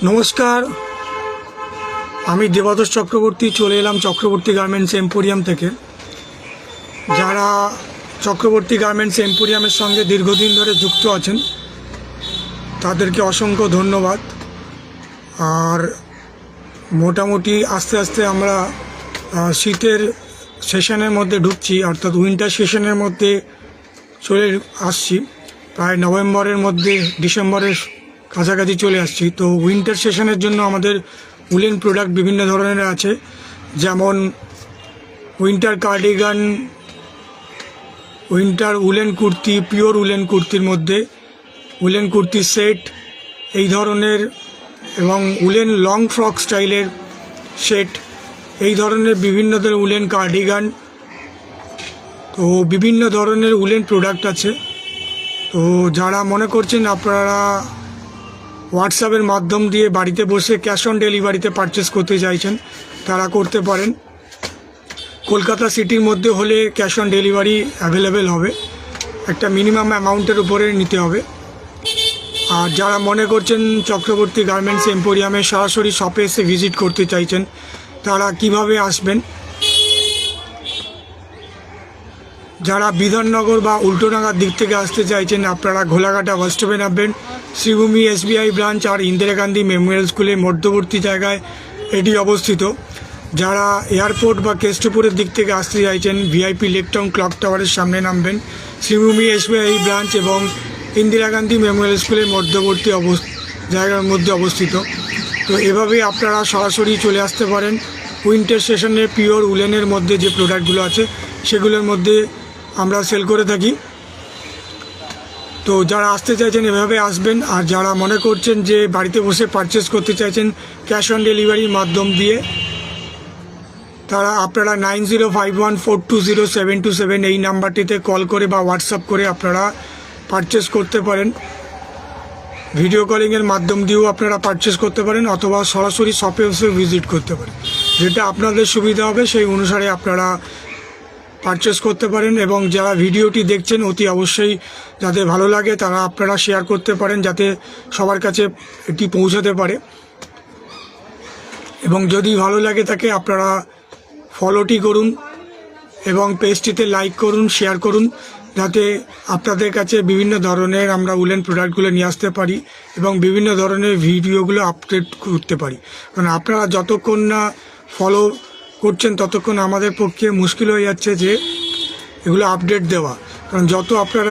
নমস্কার, আমি দেবাদোষ চক্রবর্তী চলে এলাম চক্রবর্তী গার্মেন্টস এম্পোরিয়াম থেকে। যারা চক্রবর্তী গার্মেন্টস এম্পোরিয়ামের সঙ্গে দীর্ঘদিন ধরে যুক্ত আছেন তাদেরকে অসংখ্য ধন্যবাদ। আর মোটামুটি আস্তে আস্তে আমরা শীতের সেশনের মধ্যে ঢুকছি, অর্থাৎ উইন্টার সেশনের মধ্যে চলে আসছি। প্রায় নভেম্বরের মধ্যে ডিসেম্বরের কাছাকাছি চলে আসছি। তো উইন্টার সেশনের জন্য আমাদের উলেন প্রোডাক্ট বিভিন্ন ধরনের আছে, যেমন winter cardigan, winter woollen kurti, pure woollen কুর্তির মধ্যে উলেন কুর্তি সেট এই ধরনের, এবং উলেন লং ফ্রক স্টাইলের সেট, এই ধরনের বিভিন্ন ধরনের উলেন কার্ডিগান। তো বিভিন্ন ধরনের উলেন প্রোডাক্ট আছে। তো যারা মনে করছেন আপনারা হোয়াটসঅ্যাপের মাধ্যম দিয়ে বাড়িতে বসে ক্যাশ অন ডেলিভারিতে পারচেস করতে চাইছেন, তারা করতে পারেন। কলকাতা সিটির মধ্যে হলে ক্যাশ অন ডেলিভারি অ্যাভেলেবেল হবে, একটা মিনিমাম অ্যামাউন্টের উপরে নিতে হবে। আর যারা মনে করছেন চক্রবর্তী গার্মেন্টস এম্পোরিয়ামে সরাসরি শপে এসে ভিজিট করতে চাইছেন, তারা কিভাবে আসবেন? যারা বিধাননগর বা উল্টোডাঙ্গার দিক থেকে আসতে চাইছেন, আপনারা ঘোলাঘাটা বাস স্টপে নামবেন। শ্রীভূমি SBI ব্রাঞ্চ আর ইন্দিরা গান্ধী মেমোরিয়াল স্কুলের মধ্যবর্তী জায়গায় এটি অবস্থিত। যারা এয়ারপোর্ট বা কেষ্টপুরের দিক থেকে আসতে চাইছেন, VIP লেকটাউন ক্লক টাওয়ারের সামনে নামবেন। শ্রীভূমি SBI ব্রাঞ্চ এবং ইন্দিরা গান্ধী মেমোরিয়াল স্কুলের মধ্যবর্তী জায়গার মধ্যে অবস্থিত। তো এভাবেই আপনারা সরাসরি চলে আসতে পারেন। উইন্টার সেশনের পিওর উলেনের মধ্যে যে প্রোডাক্টগুলো আছে সেগুলোর মধ্যে আমরা সেল করে থাকি। তো যারা আসতে চাইছেন এভাবে আসবেন। আর যারা মনে করছেন যে বাড়িতে বসে পারচেস করতে চাইছেন ক্যাশ অন ডেলিভারির মাধ্যম দিয়ে, তারা আপনারা 9051420727 এই নাম্বারটিতে কল করে বা হোয়াটসঅ্যাপ করে আপনারা পারচেস করতে পারেন। ভিডিও কলিংয়ের মাধ্যম দিয়েও আপনারা পারচেস করতে পারেন, অথবা সরাসরি শপে এসে ভিজিট করতে পারেন। যেটা আপনাদের সুবিধা হবে সেই অনুসারে আপনারা পারচেস করতে পারেন। এবং যারা ভিডিওটি দেখছেন অতি অবশ্যই যাতে ভালো লাগে তারা আপনারা শেয়ার করতে পারেন, যাতে সবার কাছে এটি পৌঁছাতে পারে। এবং যদি ভালো লাগে থাকে আপনারা ফলোটি করুন এবং পেজটিতে লাইক করুন, শেয়ার করুন, যাতে আপনাদের কাছে বিভিন্ন ধরনের আমরা উলেন প্রোডাক্টগুলো নিয়ে আসতে পারি এবং বিভিন্ন ধরনের ভিডিওগুলো আপডেট করতে পারি। কারণ আপনারা যতক্ষণ না ফলো করছেন ততক্ষণ আমাদের পক্ষে মুশকিল হয়ে যাচ্ছে যে এগুলো আপডেট দেওয়া। কারণ যত আপনারা